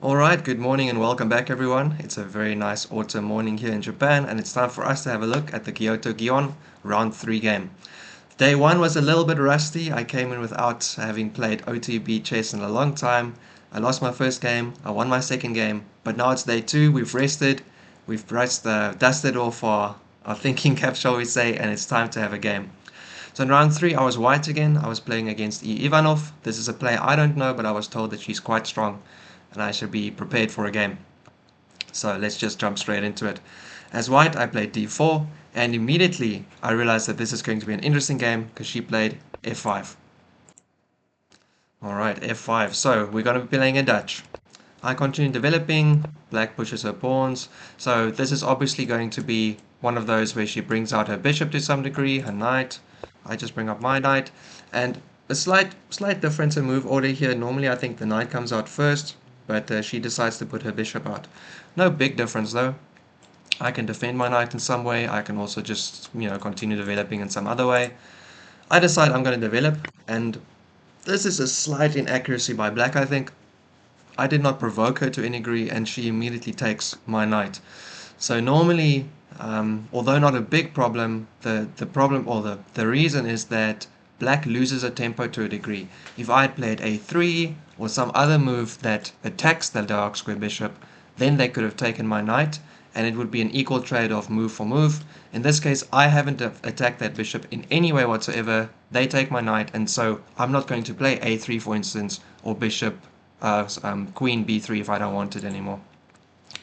Alright, good morning and welcome back everyone. It's a very nice autumn morning here in Japan and it's time for us to have a look at the Kyoto Gion round 3 game. Day 1 was a little bit rusty. I came in without having played OTB chess in a long time. I lost my first game, I won my second game, but now it's day 2, we've rested, we've dusted off our thinking cap shall we say, and it's time to have a game. So in round 3 I was white again, I was playing against Ivanov. This is a player I don't know, but I was told that she's quite strong and I should be prepared for a game. So let's just jump straight into it. As white, I played d4, and immediately I realized that this is going to be an interesting game because she played f5. Alright, f5. So we're going to be playing a Dutch. I continue developing, black pushes her pawns. So this is obviously going to be one of those where she brings out her bishop to some degree, her knight. I just bring up my knight. And a slight difference in move order here. Normally I think the knight comes out first, but she decides to put her bishop out. No big difference though. I can defend my knight in some way. I can also just, continue developing in some other way. I decide I'm going to develop, and this is a slight inaccuracy by black, I think. I did not provoke her to any degree, and she immediately takes my knight. So normally, although not a big problem, the problem or the reason is that black loses a tempo to a degree. If I had played a3 or some other move that attacks the dark square bishop, then they could have taken my knight, and it would be an equal trade-off move for move. In this case, I haven't attacked that bishop in any way whatsoever. They take my knight, and so I'm not going to play a3, for instance, or bishop, queen b3 if I don't want it anymore.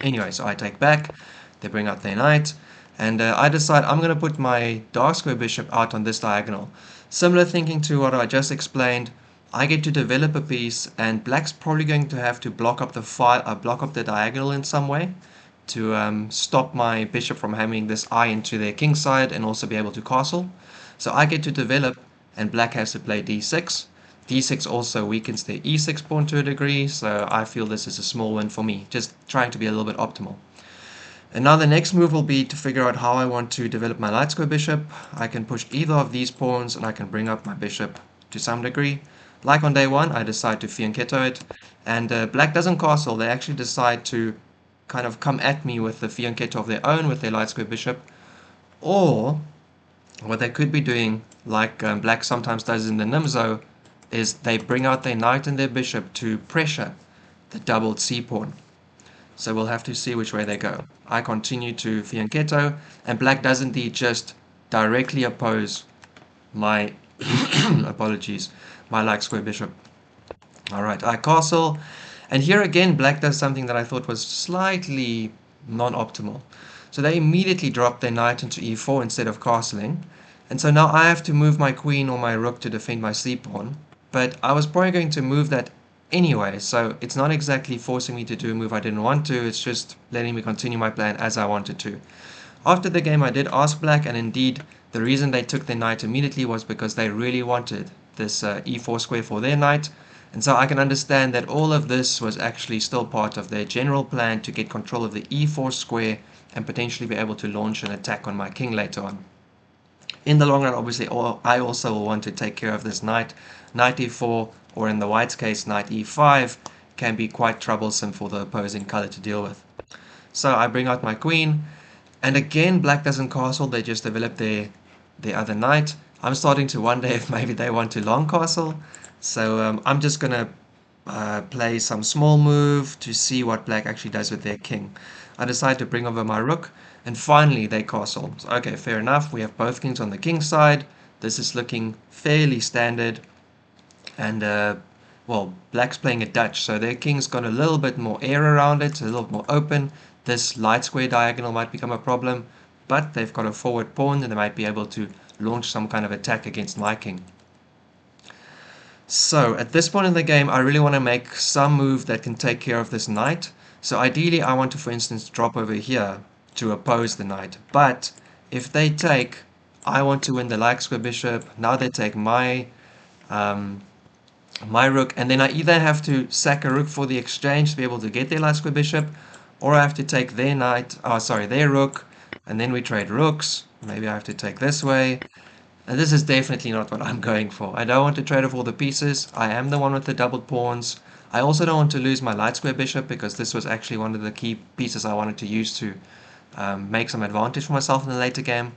Anyway, so I take back, they bring out their knight, and I decide I'm going to put my dark square bishop out on this diagonal. Similar thinking to what I just explained. I get to develop a piece, and black's probably going to have to block up the diagonal in some way to stop my bishop from hammering this eye into their king side and also be able to castle. So I get to develop, and black has to play d6. d6 also weakens their e6 pawn to a degree, so I feel this is a small win for me, just trying to be a little bit optimal. And now the next move will be to figure out how I want to develop my light square bishop. I can push either of these pawns and I can bring up my bishop to some degree. Like on day 1, I decide to fianchetto it, and black doesn't castle. They actually decide to kind of come at me with the fianchetto of their own with their light square bishop. Or what they could be doing, like black sometimes does in the Nimzo, is they bring out their knight and their bishop to pressure the doubled c pawn. So we'll have to see which way they go. I continue to fianchetto, and black does indeed just directly oppose my apologies, my light square bishop. Alright, I castle, and here again black does something that I thought was slightly non-optimal. So they immediately drop their knight into e4 instead of castling, and so now I have to move my queen or my rook to defend my c pawn, but I was probably going to move that anyway, so it's not exactly forcing me to do a move I didn't want to, it's just letting me continue my plan as I wanted to. After the game I did ask black, and indeed the reason they took their knight immediately was because they really wanted this e4 square for their knight, and so I can understand that all of this was actually still part of their general plan to get control of the e4 square and potentially be able to launch an attack on my king later on. In the long run, obviously, I also will want to take care of this knight. Knight e4, or in the white's case, knight e5, can be quite troublesome for the opposing color to deal with. So I bring out my queen, and again, black doesn't castle, they just develop their other knight. I'm starting to wonder if maybe they want to long castle, so I'm just going to play some small move to see what black actually does with their king. I decide to bring over my rook, and finally they castle. So, okay, fair enough, we have both kings on the king side. This is looking fairly standard, and well, black's playing a Dutch, so their king's got a little bit more air around it, a little bit more open. This light square diagonal might become a problem, but they've got a forward pawn and they might be able to launch some kind of attack against my king. So at this point in the game, I really want to make some move that can take care of this knight. So ideally, I want to, for instance, drop over here to oppose the knight. But if they take, I want to win the light square bishop. Now they take my rook, and then I either have to sack a rook for the exchange to be able to get their light square bishop, or I have to take their their rook, and then we trade rooks. Maybe I have to take this way. And this is definitely not what I'm going for. I don't want to trade off all the pieces. I am the one with the doubled pawns. I also don't want to lose my light square bishop, because this was actually one of the key pieces I wanted to use to make some advantage for myself in the later game.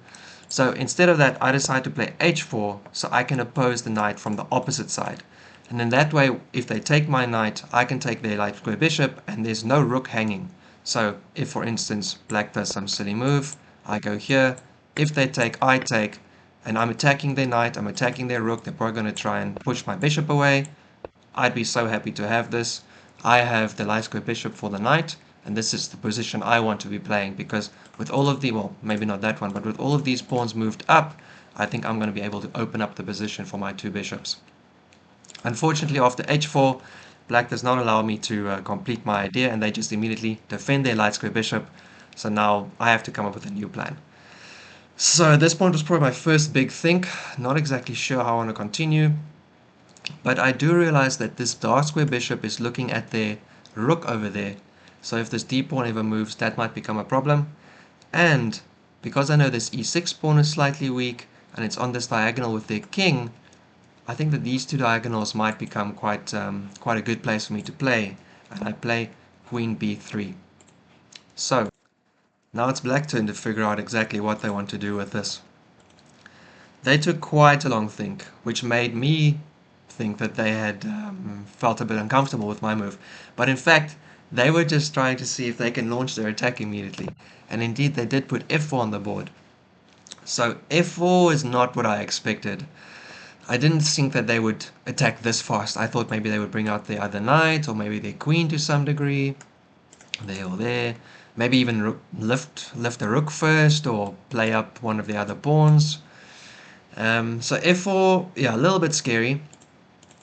So instead of that, I decided to play h4 so I can oppose the knight from the opposite side. And in that way, if they take my knight, I can take their light square bishop, and there's no rook hanging. So if, for instance, black does some silly move, I go here. If they take, I take, and I'm attacking their knight, I'm attacking their rook. They're probably going to try and push my bishop away. I'd be so happy to have this. I have the light square bishop for the knight, and this is the position I want to be playing, because with all of the, well, maybe not that one, but with all of these pawns moved up, I think I'm going to be able to open up the position for my two bishops. Unfortunately, after h4, black does not allow me to complete my idea, and they just immediately defend their light square bishop. So now I have to come up with a new plan. So at this point was probably my first big think. Not exactly sure how I want to continue. But I do realize that this dark square bishop is looking at their rook over there. So if this d pawn ever moves, that might become a problem. And because I know this e6 pawn is slightly weak, and it's on this diagonal with their king, I think that these two diagonals might become quite a good place for me to play, and I play queen b3. So now it's black's turn to figure out exactly what they want to do with this. They took quite a long think, which made me think that they had felt a bit uncomfortable with my move. But in fact, they were just trying to see if they can launch their attack immediately. And indeed, they did put f4 on the board. So f4 is not what I expected. I didn't think that they would attack this fast. I thought maybe they would bring out their other knight, or maybe their queen to some degree. There or there. Maybe even lift a rook first, or play up one of the other pawns. So f4, yeah, a little bit scary.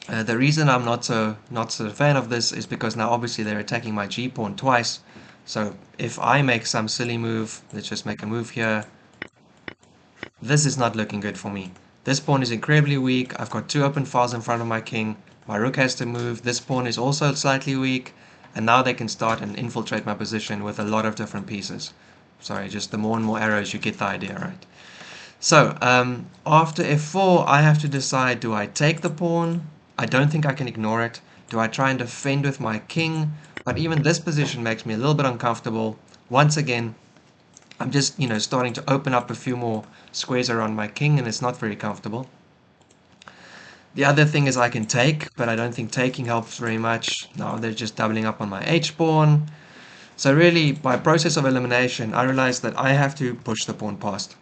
The reason I'm not so a fan of this is because now obviously they're attacking my g pawn twice. So if I make some silly move, let's just make a move here. This is not looking good for me. This pawn is incredibly weak. I've got two open files in front of my king. My rook has to move. This pawn is also slightly weak. And now they can start and infiltrate my position with a lot of different pieces. Sorry, just the more and more arrows, you get the idea, right? So, after f4, I have to decide, do I take the pawn? I don't think I can ignore it. Do I try and defend with my king? But even this position makes me a little bit uncomfortable. Once again, I'm just, starting to open up a few more squares around my king, and it's not very comfortable. The other thing is I can take, but I don't think taking helps very much. Now they're just doubling up on my h-pawn. So really, by process of elimination, I realized that I have to push the pawn past.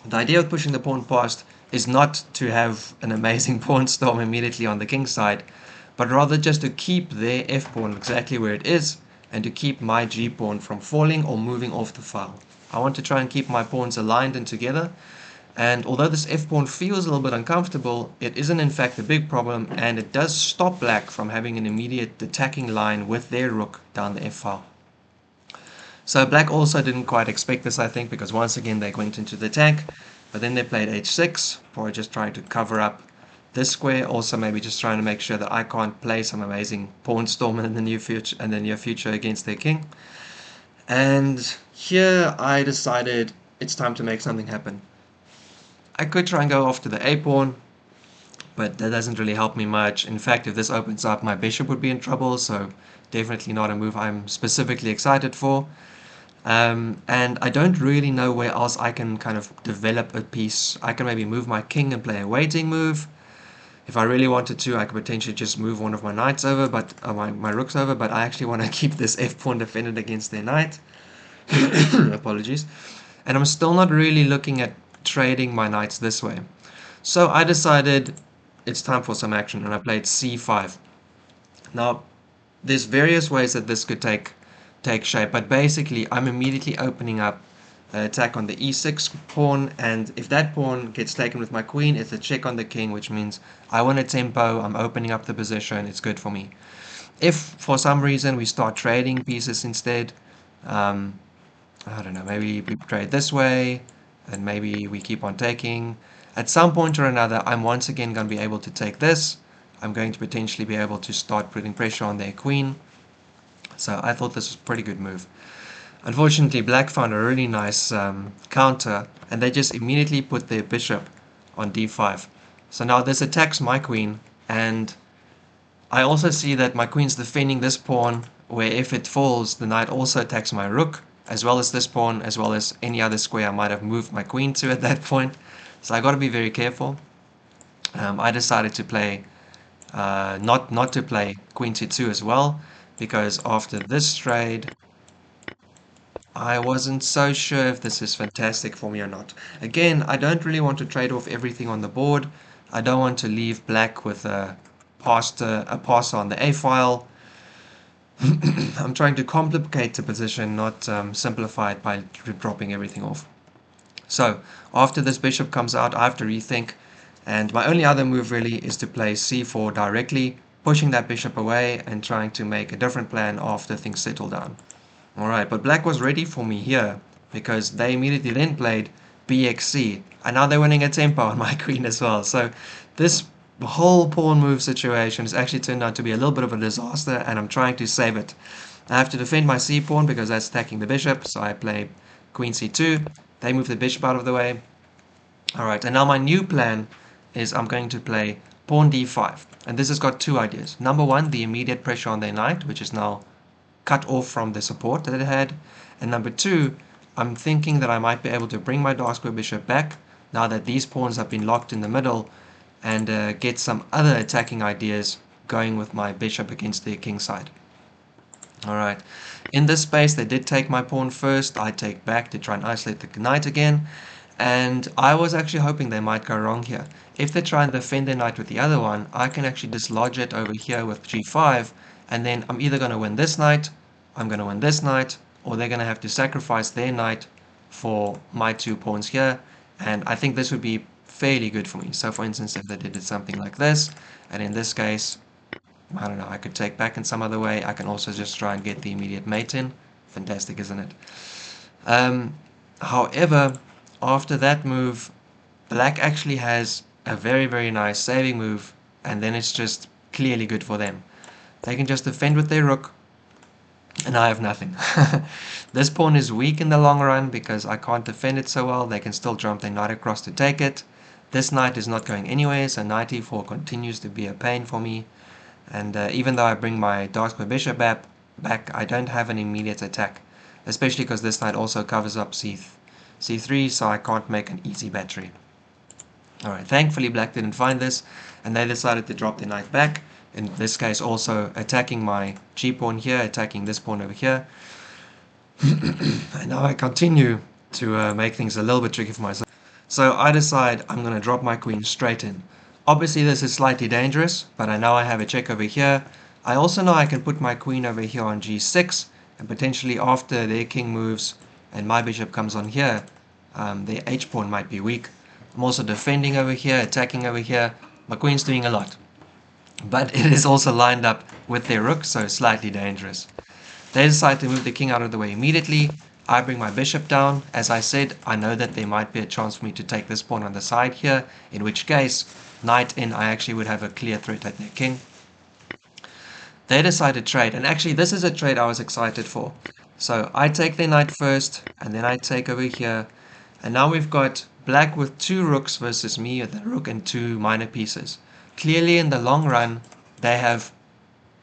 The idea of pushing the pawn past is not to have an amazing pawn storm immediately on the king's side, but rather just to keep their f-pawn exactly where it is, and to keep my g-pawn from falling or moving off the file. I want to try and keep my pawns aligned and together, and although this f-pawn feels a little bit uncomfortable, it isn't in fact a big problem, and it does stop black from having an immediate attacking line with their rook down the f-file. So black also didn't quite expect this, I think, because once again they went into the attack, but then they played h6, probably just trying to cover up this square, also maybe just trying to make sure that I can't play some amazing pawn storm in the near future against their king. And here I decided it's time to make something happen. I could try and go after the a pawn, but that doesn't really help me much. In fact, if this opens up, my bishop would be in trouble, so definitely not a move I'm specifically excited for. And I don't really know where else I can kind of develop a piece. I can maybe move my king and play a waiting move. If I really wanted to, I could potentially just move one of my knights over, but my rooks over, but I actually want to keep this f-pawn defended against their knight. Apologies. And I'm still not really looking at trading my knights this way. So I decided it's time for some action, and I played c5. Now, there's various ways that this could take shape, but basically I'm immediately opening up an attack on the e6 pawn, and if that pawn gets taken with my queen, it's a check on the king, which means I win a tempo, I'm opening up the position, it's good for me. If for some reason we start trading pieces instead, I don't know, maybe we trade this way, and maybe we keep on taking. At some point or another, I'm once again going to be able to take this. I'm going to potentially be able to start putting pressure on their queen. So I thought this was a pretty good move. Unfortunately, black found a really nice counter, and they just immediately put their bishop on d5. So now this attacks my queen, and I also see that my queen's defending this pawn, where if it falls, the knight also attacks my rook, as well as this pawn, as well as any other square I might have moved my queen to at that point. So I got to be very careful. I decided to play not to play queen c2 as well, because after this trade, I wasn't so sure if this is fantastic for me or not. Again, I don't really want to trade off everything on the board. I don't want to leave black with a passer on the a file. I'm trying to complicate the position, not simplify it by dropping everything off. So after this bishop comes out, I have to rethink. And my only other move really is to play c4 directly, pushing that bishop away and trying to make a different plan after things settle down. Alright, but black was ready for me here, because they immediately then played bxc, and now they're winning a tempo on my queen as well. So this whole pawn move situation has actually turned out to be a little bit of a disaster, and I'm trying to save it. I have to defend my c pawn because that's attacking the bishop, so I play queen c2. They move the bishop out of the way. Alright, and now my new plan is I'm going to play pawn d5, and this has got two ideas. Number one, the immediate pressure on their knight, which is now cut off from the support that it had. And number two, I'm thinking that I might be able to bring my dark square bishop back now that these pawns have been locked in the middle, and get some other attacking ideas going with my bishop against their king side. Alright, in this space they did take my pawn first. I take back to try and isolate the knight again, and I was actually hoping they might go wrong here. If they try and defend their knight with the other one, I can actually dislodge it over here with g5, and then I'm either going to win this knight, I'm going to win this knight, or they're going to have to sacrifice their knight for my two pawns here, and I think this would be fairly good for me. So for instance, if they did something like this, and in this case, I don't know, I could take back in some other way. I can also just try and get the immediate mate in. Fantastic, isn't it? However, after that move, black actually has a very, very nice saving move, and then it's just clearly good for them. They can just defend with their rook, and I have nothing. This pawn is weak in the long run because I can't defend it so well. They can still jump their knight across to take it. This knight is not going anywhere, so knight e4 continues to be a pain for me. And even though I bring my dark square bishop back, I don't have an immediate attack, especially because this knight also covers up c3, so I can't make an easy battery. Alright, thankfully black didn't find this, and they decided to drop their knight back. In this case also attacking my g-pawn here, attacking this pawn over here. And now I continue to make things a little bit tricky for myself. So I decide I'm going to drop my queen straight in. Obviously this is slightly dangerous, but I know I have a check over here. I also know I can put my queen over here on g6, and potentially after their king moves and my bishop comes on here, their h-pawn might be weak. I'm also defending over here, attacking over here. My queen's doing a lot. But it is also lined up with their rook, so slightly dangerous. They decide to move the king out of the way immediately. I bring my bishop down. As I said, I know that there might be a chance for me to take this pawn on the side here, in which case, knight in, I actually would have a clear threat at their king. They decide to trade, and actually this is a trade I was excited for. So I take their knight first, and then I take over here, and now we've got black with two rooks versus me with a rook and two minor pieces. Clearly in the long run, they have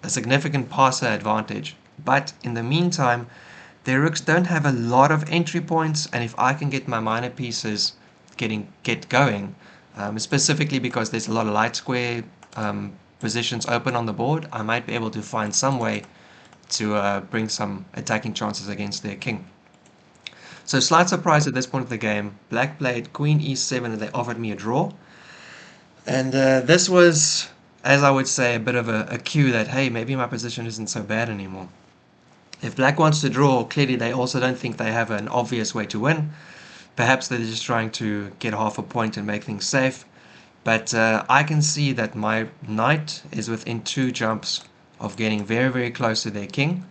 a significant passer advantage, but in the meantime, their rooks don't have a lot of entry points, and if I can get my minor pieces get going, specifically because there's a lot of light square positions open on the board, I might be able to find some way to bring some attacking chances against their king. So slight surprise at this point of the game, black played queen e7 and they offered me a draw. And this was, as I would say, a bit of a cue that, hey, maybe my position isn't so bad anymore. If black wants to draw, clearly they also don't think they have an obvious way to win. Perhaps they're just trying to get half a point and make things safe. But I can see that my knight is within 2 jumps of getting very, very close to their king.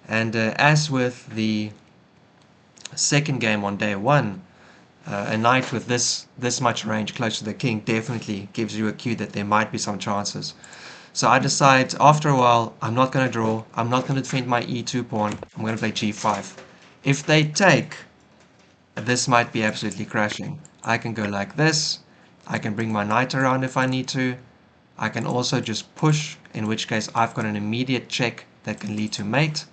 And as with the second game on day 1, a knight with this much range close to the king definitely gives you a cue that there might be some chances. So I decide after a while, I'm not going to draw, I'm not going to defend my e2 pawn, I'm going to play g5. If they take, this might be absolutely crashing. I can go like this, I can bring my knight around if I need to, I can also just push, in which case I've got an immediate check that can lead to mate.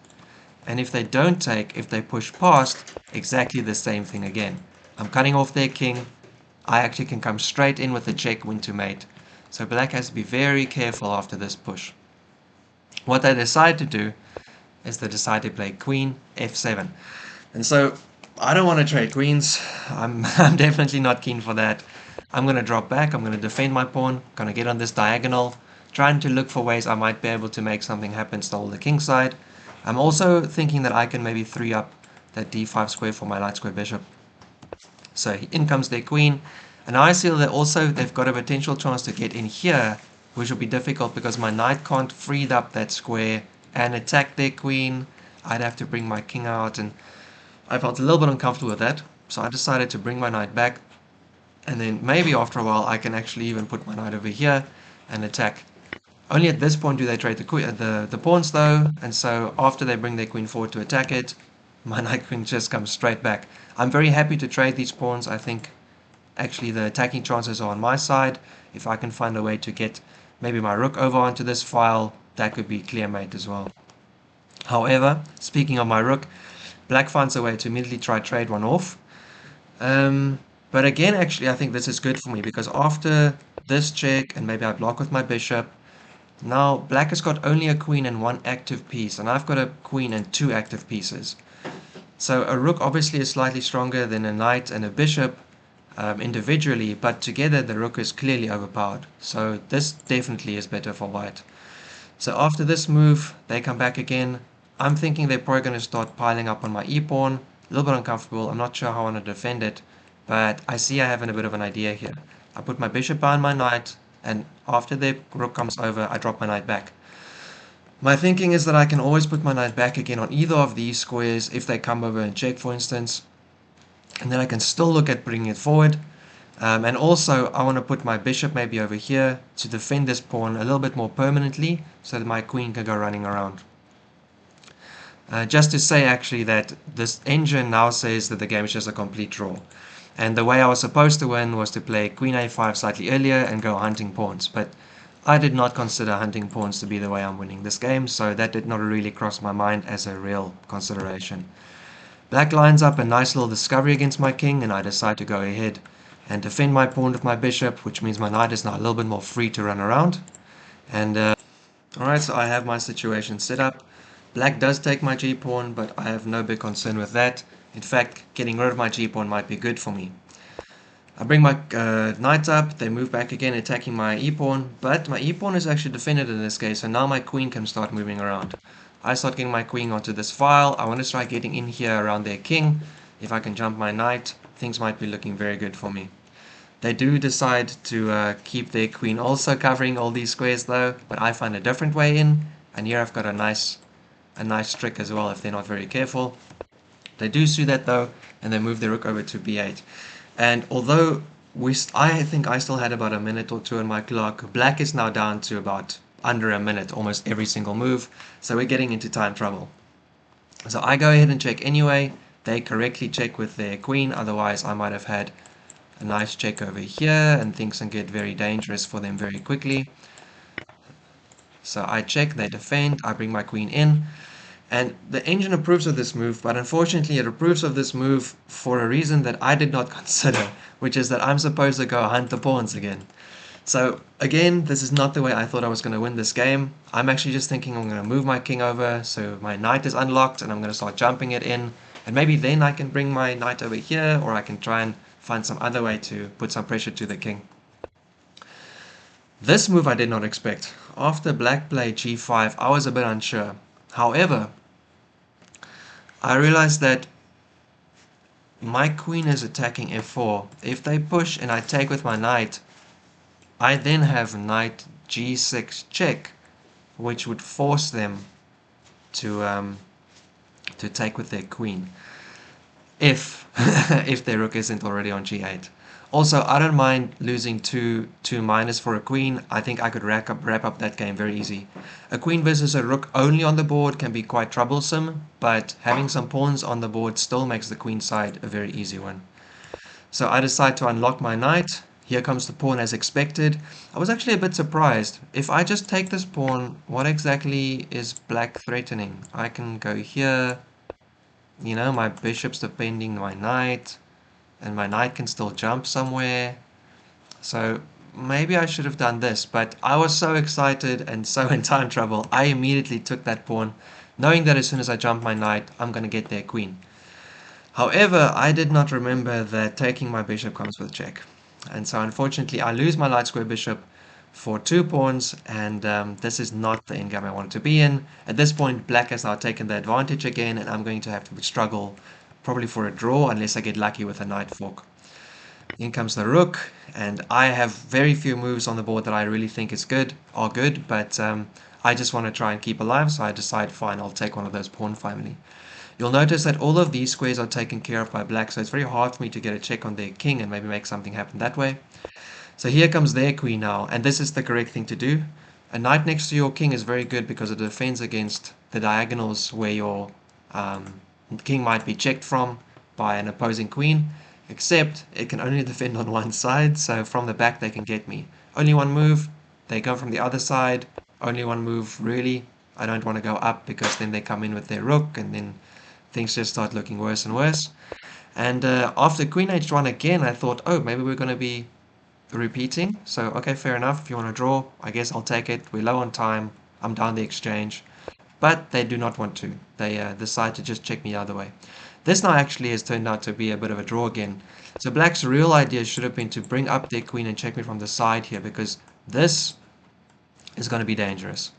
And if they don't take, if they push past, exactly the same thing again. I'm cutting off their king. I actually can come straight in with a check, win to mate. So black has to be very careful after this push. What they decide to do is they decide to play queen f7. And so I don't want to trade queens. I'm definitely not keen for that. I'm going to drop back. I'm going to defend my pawn. Going to get on this diagonal, trying to look for ways I might be able to make something happen, stall the king side. I'm also thinking that I can maybe 3 up that d5 square for my light square bishop. So in comes their queen. And I see that also they've got a potential chance to get in here, which will be difficult because my knight can't free up that square and attack their queen. I'd have to bring my king out, and I felt a little bit uncomfortable with that. So I decided to bring my knight back, and then maybe after a while I can actually even put my knight over here and attack. Only at this point do they trade the pawns though, and so after they bring their queen forward to attack it, my knight queen just comes straight back. I'm very happy to trade these pawns. I think actually the attacking chances are on my side. If I can find a way to get maybe my rook over onto this file, that could be clear mate as well. However, speaking of my rook, black finds a way to immediately try trade one off. But again, actually, I think this is good for me because after this check, and maybe I block with my bishop, now black has got only a queen and one active piece, and I've got a queen and two active pieces. So a rook obviously is slightly stronger than a knight and a bishop individually, but together the rook is clearly overpowered. So this definitely is better for white. So after this move, they come back again. I'm thinking they're probably going to start piling up on my e-pawn. A little bit uncomfortable. I'm not sure how I want to defend it, but I see I have a bit of an idea here. I put my bishop behind my knight, and after their rook comes over, I drop my knight back. My thinking is that I can always put my knight back again on either of these squares if they come over and check, for instance. And then I can still look at bringing it forward. And also, I want to put my bishop maybe over here to defend this pawn a little bit more permanently so that my queen can go running around. Just to say actually that this engine now says that the game is just a complete draw. And the way I was supposed to win was to play queen a5 slightly earlier and go hunting pawns. But I did not consider hunting pawns to be the way I'm winning this game, so that did not really cross my mind as a real consideration. Black lines up a nice little discovery against my king, and I decide to go ahead and defend my pawn with my bishop, which means my knight is now a little bit more free to run around. And alright, so I have my situation set up. Black does take my g-pawn, but I have no big concern with that. In fact, getting rid of my g-pawn might be good for me. I bring my knight up, they move back again, attacking my e-pawn, but my e-pawn is actually defended in this case, so now my queen can start moving around. I start getting my queen onto this file. I want to try getting in here around their king. If I can jump my knight, things might be looking very good for me. They do decide to keep their queen also covering all these squares though, but I find a different way in, and here I've got a nice trick as well if they're not very careful. They do see that though, and they move the rook over to b8. And although I think I still had about a minute or two on my clock, black is now down to about under a minute almost every single move, so we're getting into time trouble. So I go ahead and check anyway. They correctly check with their queen, otherwise I might have had a nice check over here and things can get very dangerous for them very quickly. So I check, they defend, I bring my queen in. And the engine approves of this move, but unfortunately it approves of this move for a reason that I did not consider, which is that I'm supposed to go hunt the pawns again. So again, this is not the way I thought I was going to win this game. I'm actually just thinking I'm going to move my king over, so my knight is unlocked, and I'm going to start jumping it in. And maybe then I can bring my knight over here, or I can try and find some other way to put some pressure to the king. This move I did not expect. After black played g5, I was a bit unsure. However, I realized that my queen is attacking f4. If they push and I take with my knight, I then have knight g6 check, which would force them to take with their queen, if if their rook isn't already on g8. Also, I don't mind losing two minus for a queen. I think I could wrap up that game very easy. A queen versus a rook only on the board can be quite troublesome, but having some pawns on the board still makes the queen side a very easy one. So I decide to unlock my knight, Here comes the pawn as expected. I was actually a bit surprised. If I just take this pawn, what exactly is black threatening? I can go here, you know, my bishop's defending my knight, and my knight can still jump somewhere. So maybe I should have done this, but I was so excited and so in time trouble, I immediately took that pawn, knowing that as soon as I jump my knight, I'm going to get their queen. However, I did not remember that taking my bishop comes with check. And so unfortunately, I lose my light square bishop for 2 pawns, and this is not the endgame I wanted to be in. At this point, black has now taken the advantage again, and I'm going to have to struggle probably for a draw unless I get lucky with a knight fork. In comes the rook, and I have very few moves on the board that I really think are good, but I just want to try and keep alive, so I decide, fine, I'll take one of those pawn finally. You'll notice that all of these squares are taken care of by black, so it's very hard for me to get a check on their king and maybe make something happen that way. So here comes their queen now, and this is the correct thing to do. A knight next to your king is very good because it defends against the diagonals where your king might be checked from by an opposing queen, except it can only defend on one side, so from the back they can get me. Only one move, they go from the other side, only one move really. I don't want to go up because then they come in with their rook and then things just start looking worse and worse. And after queen h1 again, I thought, oh, maybe we're going to be repeating. So, okay, fair enough. If you want to draw, I guess I'll take it. We're low on time. I'm down the exchange. But they do not want to. They decide to just check me the other way. This now actually has turned out to be a bit of a draw again. So black's real idea should have been to bring up their queen and check me from the side here, because this is going to be dangerous.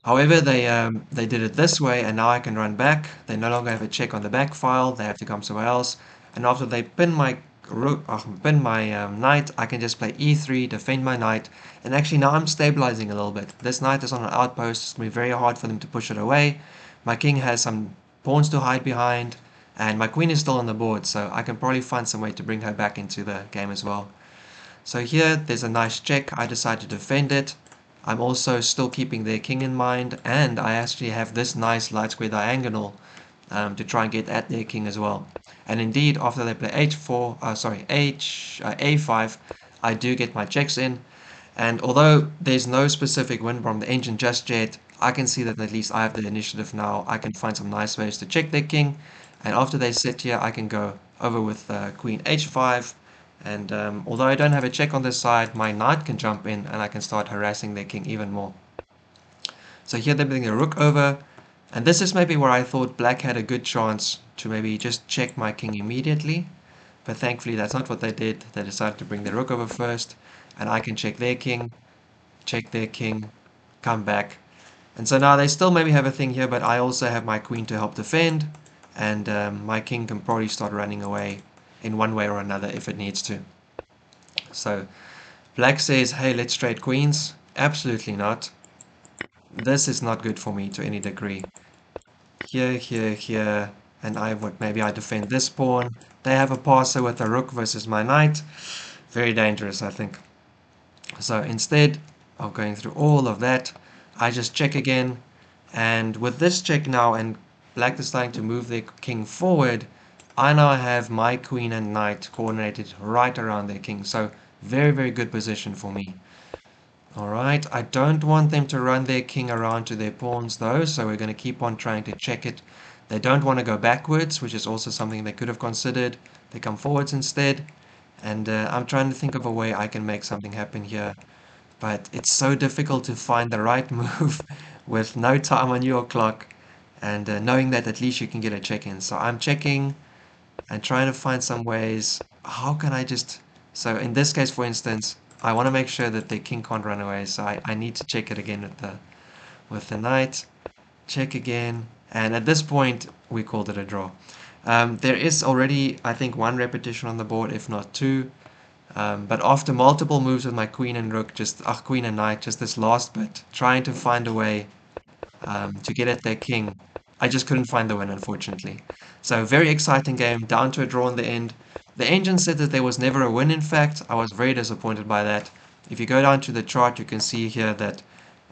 However, they did it this way, and now I can run back. They no longer have a check on the back file. They have to come somewhere else. And after they pin my knight, I can just play e3, defend my knight. And actually now I'm stabilizing a little bit. This knight is on an outpost. It's going to be very hard for them to push it away. My king has some pawns to hide behind. And my queen is still on the board, so I can probably find some way to bring her back into the game as well. So here, there's a nice check. I decide to defend it. I'm also still keeping their king in mind, and I actually have this nice light square diagonal to try and get at their king as well. And indeed, after they play a5, I do get my checks in. And although there's no specific win from the engine just yet, I can see that at least I have the initiative now. I can find some nice ways to check their king. And after they sit here, I can go over with queen h5. And although I don't have a check on this side, my knight can jump in and I can start harassing their king even more. So here they bring a rook over. And this is maybe where I thought black had a good chance to maybe just check my king immediately. But thankfully that's not what they did. They decided to bring the rook over first. And I can check their king, come back. And so now they still maybe have a thing here, but I also have my queen to help defend. And my king can probably start running away in one way or another if it needs to. So black says, hey, let's trade queens. Absolutely not. This is not good for me to any degree. Here, and maybe I defend this pawn. They have a passer with a rook versus my knight. Very dangerous, I think. So instead of going through all of that, I just check again. And with this check now, and black is starting to move their king forward, I now have my queen and knight coordinated right around their king. So very, very good position for me. Alright, I don't want them to run their king around to their pawns though, so we're going to keep on trying to check it. They don't want to go backwards, which is also something they could have considered. They come forwards instead. And I'm trying to think of a way I can make something happen here. But it's so difficult to find the right move with no time on your clock. And knowing that at least you can get a check in. So I'm checking and trying to find some ways. How can I just... So in this case, for instance, I want to make sure that the king can't run away. So I need to check it again with the knight. Check again. And at this point, we called it a draw. There is already, I think, one repetition on the board, if not two. But after multiple moves with my queen and rook, queen and knight, just this last bit, trying to find a way to get at their king, I just couldn't find the win, unfortunately. So very exciting game, down to a draw in the end. The engine said that there was never a win, in fact. I was very disappointed by that. If you go down to the chart, you can see here that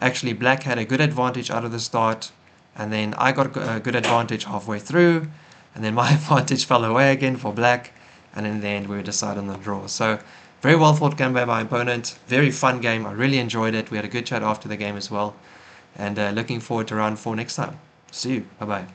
actually black had a good advantage out of the start, and then I got a good advantage halfway through, and then my advantage fell away again for black, and in the end we decided on the draw. So Very well fought game by my opponent. Very fun game. I really enjoyed it. We had a good chat after the game as well. And looking forward to round 4 next time. See you. Bye bye.